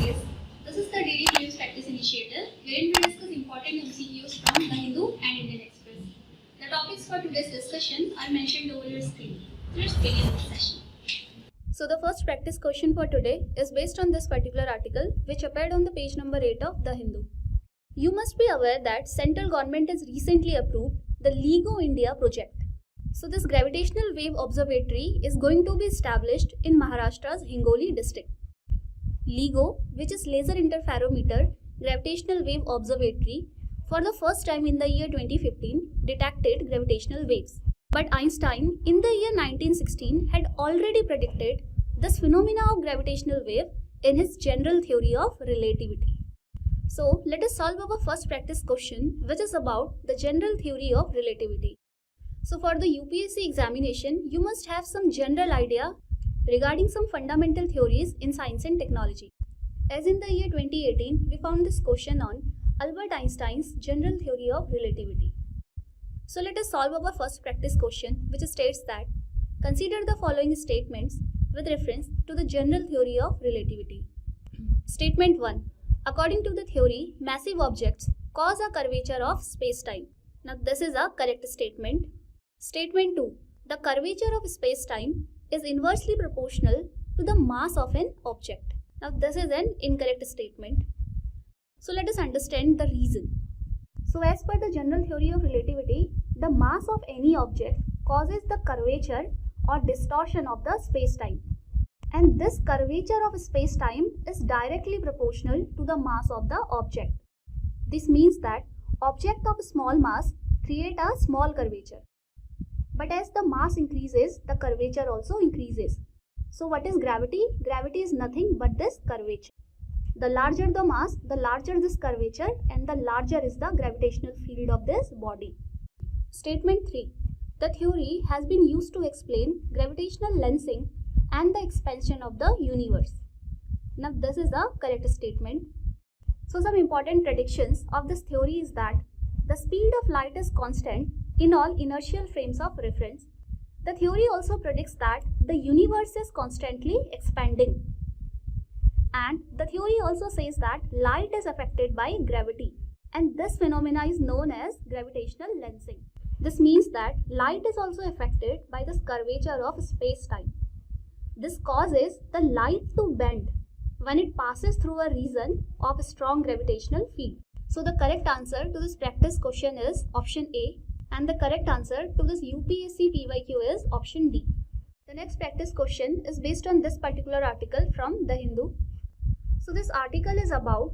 Yes. This is the Daily News Practice Initiative, wherein we discuss important MCQs from The Hindu and Indian Express. The topics for today's discussion are mentioned over your screen. Let's begin the session. So the first practice question for today is based on this particular article, which appeared on the page number 8 of The Hindu. You must be aware that central government has recently approved the LIGO India project. So this gravitational wave observatory is going to be established in Maharashtra's Hingoli district. LIGO, which is Laser Interferometer Gravitational Wave Observatory, for the first time in the year 2015 detected gravitational waves. But Einstein in the year 1916 had already predicted this phenomena of gravitational wave in his general theory of relativity. So let us solve our first practice question, which is about the general theory of relativity. So for the UPSC examination, you must have some general idea regarding some fundamental theories in science and technology. As in the year 2018, we found this question on Albert Einstein's general theory of relativity. So let us solve our first practice question, which states that consider the following statements with reference to the general theory of relativity. Statement 1. According to the theory, massive objects cause a curvature of space-time. Now this is a correct statement. Statement 2. The curvature of space-time is inversely proportional to the mass of an object. Now this is an incorrect statement. So let us understand the reason. So as per the general theory of relativity, the mass of any object causes the curvature or distortion of the space-time. And this curvature of space-time is directly proportional to the mass of the object. This means that object of small mass create a small curvature. But as the mass increases, the curvature also increases. So what is gravity? Gravity is nothing but this curvature. The larger the mass, the larger this curvature, and the larger is the gravitational field of this body. Statement 3. The theory has been used to explain gravitational lensing and the expansion of the universe. Now this is a correct statement. So some important predictions of this theory is that the speed of light is constant in all inertial frames of reference. The theory also predicts that the universe is constantly expanding. And the theory also says that light is affected by gravity, and this phenomena is known as gravitational lensing. This means that light is also affected by this curvature of space-time. This causes the light to bend when it passes through a region of strong gravitational field. So the correct answer to this practice question is option A, and the correct answer to this UPSC PYQ is option D. The next practice question is based on this particular article from The Hindu. So this article is about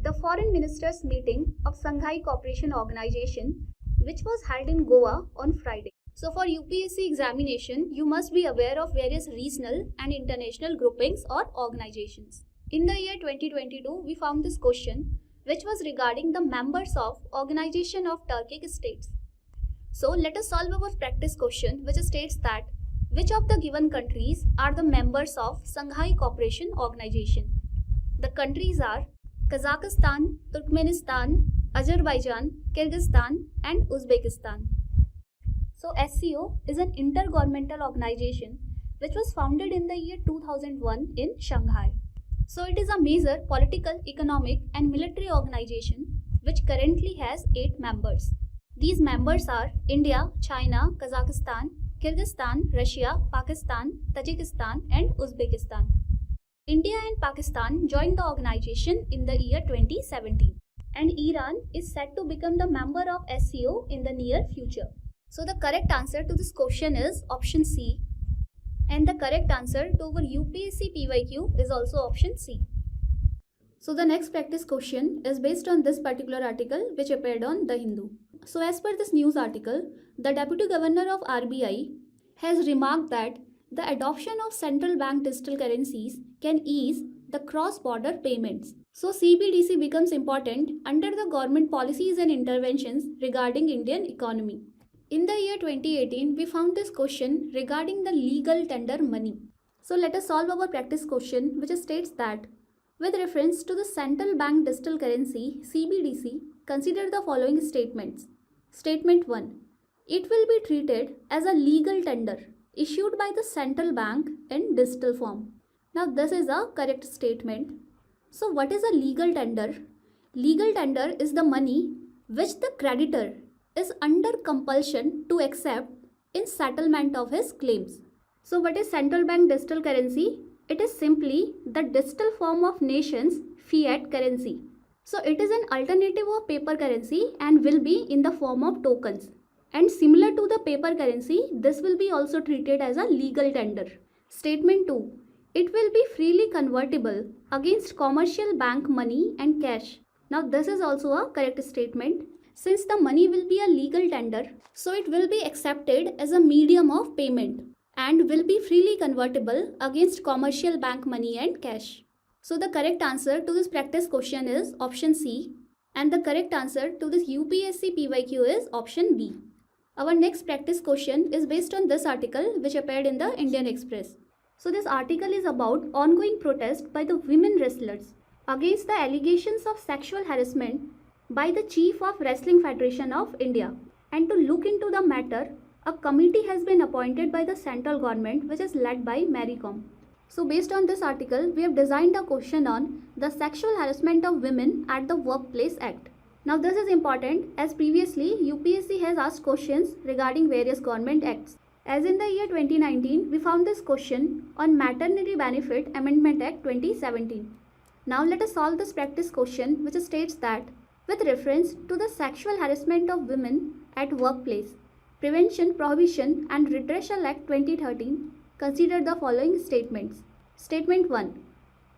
the foreign ministers meeting of Shanghai Cooperation Organization, which was held in Goa on Friday. So for UPSC examination, you must be aware of various regional and international groupings or organizations. In the year 2022, we found this question, which was regarding the members of Organization of Turkic States. So let us solve our practice question, which states that which of the given countries are the members of Shanghai Cooperation Organization? The countries are Kazakhstan, Turkmenistan, Azerbaijan, Kyrgyzstan and Uzbekistan. So SCO is an intergovernmental organization which was founded in the year 2001 in Shanghai. So it is a major political, economic and military organization which currently has 8 members. These members are India, China, Kazakhstan, Kyrgyzstan, Russia, Pakistan, Tajikistan and Uzbekistan. India and Pakistan joined the organization in the year 2017, and Iran is set to become the member of SCO in the near future. So the correct answer to this question is option C, and the correct answer to our UPSC PYQ is also option C. So the next practice question is based on this particular article which appeared on The Hindu. So as per this news article, the Deputy Governor of RBI has remarked that the adoption of central bank digital currencies can ease the cross-border payments. So CBDC becomes important under the government policies and interventions regarding Indian economy. In the year 2018, we found this question regarding the legal tender money. So let us solve our practice question, which states that with reference to the central bank digital currency CBDC, consider the following statements. Statement 1. It will be treated as a legal tender issued by the central bank in digital form. Now this is a correct statement. So what is a legal tender? Legal tender is the money which the creditor is under compulsion to accept in settlement of his claims. So what is central bank digital currency? It is simply the digital form of nation's fiat currency. So it is an alternative of paper currency and will be in the form of tokens. And similar to the paper currency, this will be also treated as a legal tender. Statement 2. It will be freely convertible against commercial bank money and cash. Now this is also a correct statement. Since the money will be a legal tender, so it will be accepted as a medium of payment and will be freely convertible against commercial bank money and cash. So the correct answer to this practice question is option C, and the correct answer to this UPSC PYQ is option B. Our next practice question is based on this article which appeared in the Indian Express. So this article is about ongoing protest by the women wrestlers against the allegations of sexual harassment by the Chief of Wrestling Federation of India. And to look into the matter, a committee has been appointed by the central government which is led by Mary Kom. So based on this article, we have designed a question on the Sexual Harassment of Women at the Workplace Act. Now this is important as previously UPSC has asked questions regarding various government acts. As in the year 2019, we found this question on Maternity Benefit Amendment Act 2017. Now let us solve this practice question which states that with reference to the Sexual Harassment of Women at Workplace, Prevention, Prohibition and Redressal Act 2013, consider the following statements. Statement 1.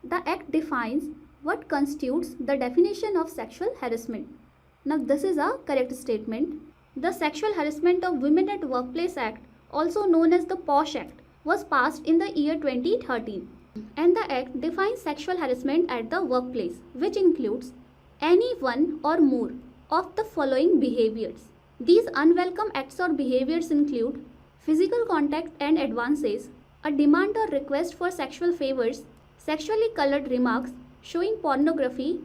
The Act defines what constitutes the definition of sexual harassment. Now this is a correct statement. The Sexual Harassment of Women at Workplace Act, also known as the POSH Act, was passed in the year 2013. And the Act defines sexual harassment at the workplace, which includes any one or more of the following behaviors. These unwelcome acts or behaviors include physical contact and advances, a demand or request for sexual favors, sexually colored remarks, showing pornography,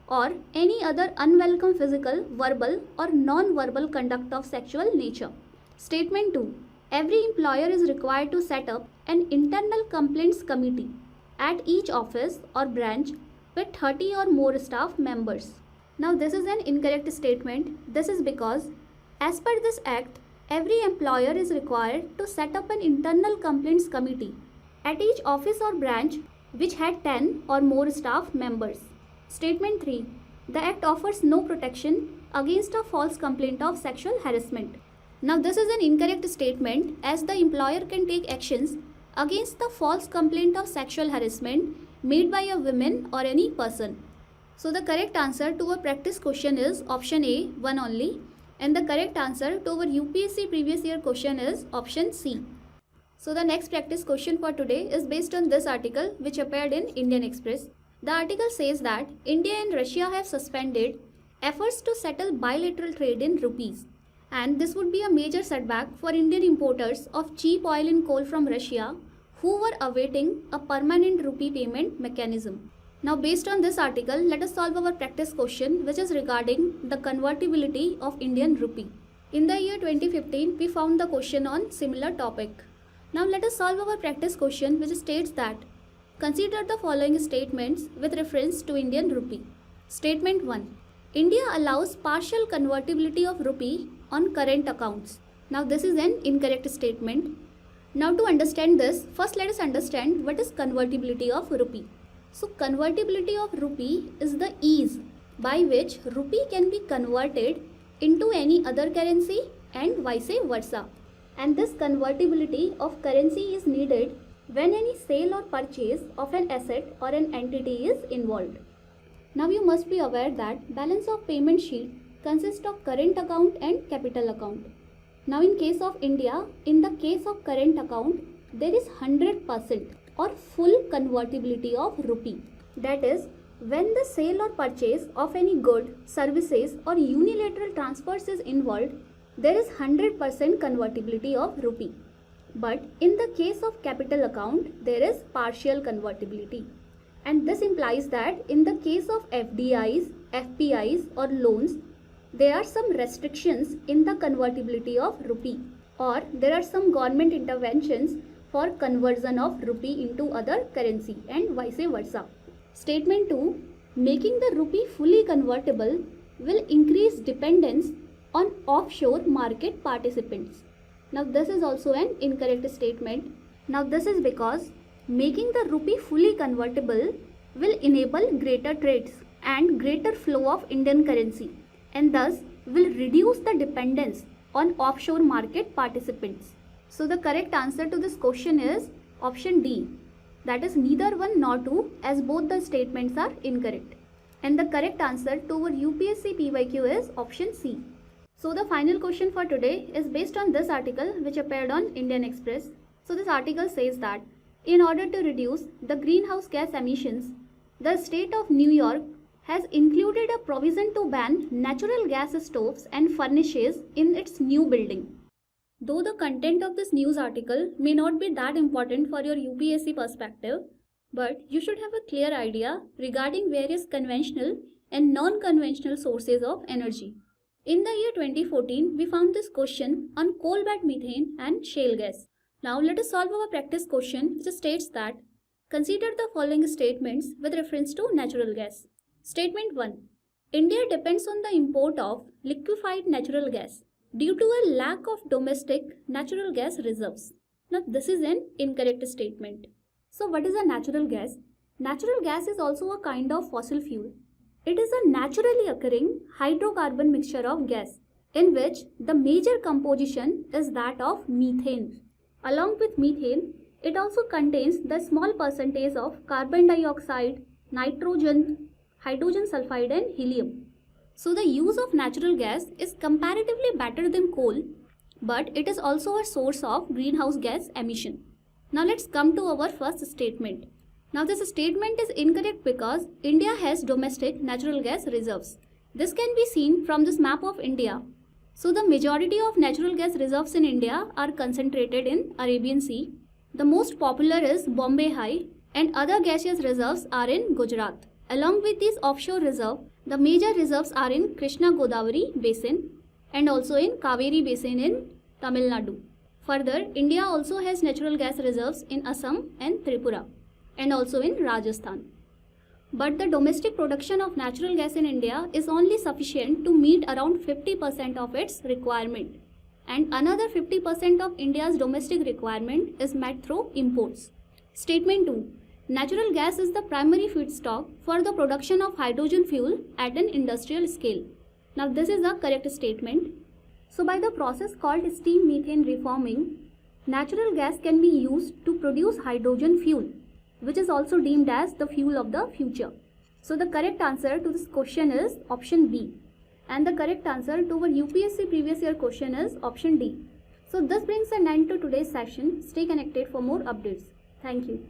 or any other unwelcome physical, verbal or non-verbal conduct of sexual nature. Statement 2. Every employer is required to set up an internal complaints committee at each office or branch with 30 or more staff members. Now this is an incorrect statement. This is because as per this act, every employer is required to set up an internal complaints committee at each office or branch which had 10 or more staff members. Statement 3. The act offers no protection against a false complaint of sexual harassment. Now this is an incorrect statement as the employer can take actions against the false complaint of sexual harassment made by a woman or any person. So the correct answer to our practice question is option A, one only, and the correct answer to our UPSC previous year question is option C. So the next practice question for today is based on this article which appeared in Indian Express. The article says that India and Russia have suspended efforts to settle bilateral trade in rupees, and this would be a major setback for Indian importers of cheap oil and coal from Russia who were awaiting a permanent rupee payment mechanism. Now based on this article, let us solve our practice question which is regarding the convertibility of Indian rupee. In the year 2015, we found the question on similar topic. Now let us solve our practice question which states that consider the following statements with reference to Indian rupee. Statement 1. India allows partial convertibility of rupee on current accounts. Now this is an incorrect statement. Now to understand this, first let us understand what is convertibility of rupee. So convertibility of rupee is the ease by which rupee can be converted into any other currency and vice versa. And this convertibility of currency is needed when any sale or purchase of an asset or an entity is involved. Now you must be aware that balance of payment sheet consists of current account and capital account. Now in case of India, in the case of current account, there is 100% or full convertibility of rupee. That is, when the sale or purchase of any good, services or unilateral transfers is involved, there is 100% convertibility of rupee. But in the case of capital account, there is partial convertibility. And this implies that in the case of FDIs, FPIs or loans, there are some restrictions in the convertibility of rupee, or there are some government interventions for conversion of rupee into other currency and vice versa. Statement 2. Making the rupee fully convertible will increase dependence on offshore market participants. Now this is also an incorrect statement. Now this is because making the rupee fully convertible will enable greater trades and greater flow of Indian currency, and thus will reduce the dependence on offshore market participants. So the correct answer to this question is option D. That is neither 1 nor 2, as both the statements are incorrect. And the correct answer to our UPSC PYQ is option C. So the final question for today is based on this article which appeared on Indian Express. So this article says that in order to reduce the greenhouse gas emissions, the state of New York has included a provision to ban natural gas stoves and furnaces in its new building. Though the content of this news article may not be that important for your UPSC perspective, but you should have a clear idea regarding various conventional and non-conventional sources of energy. In the year 2014, we found this question on coal bed methane and shale gas. Now let us solve our practice question, which states that consider the following statements with reference to natural gas. Statement 1. India depends on the import of liquefied natural gas due to a lack of domestic natural gas reserves. Now this is an incorrect statement. So what is a natural gas? Natural gas is also a kind of fossil fuel. It is a naturally occurring hydrocarbon mixture of gas in which the major composition is that of methane. Along with methane, it also contains the small percentage of carbon dioxide, nitrogen, hydrogen sulfide and helium. So the use of natural gas is comparatively better than coal, but it is also a source of greenhouse gas emission. Now let's come to our first statement. Now this statement is incorrect because India has domestic natural gas reserves. This can be seen from this map of India. So the majority of natural gas reserves in India are concentrated in Arabian Sea. The most popular is Bombay High, and other gaseous reserves are in Gujarat. Along with these offshore reserves, the major reserves are in Krishna Godavari Basin and also in Kaveri Basin in Tamil Nadu. Further, India also has natural gas reserves in Assam and Tripura and also in Rajasthan. But the domestic production of natural gas in India is only sufficient to meet around 50% of its requirement, and another 50% of India's domestic requirement is met through imports. Statement 2. Natural gas is the primary feedstock for the production of hydrogen fuel at an industrial scale. Now this is a correct statement. So by the process called steam methane reforming, natural gas can be used to produce hydrogen fuel, which is also deemed as the fuel of the future. So the correct answer to this question is option B. And the correct answer to our UPSC previous year question is option D. So this brings an end to today's session. Stay connected for more updates. Thank you.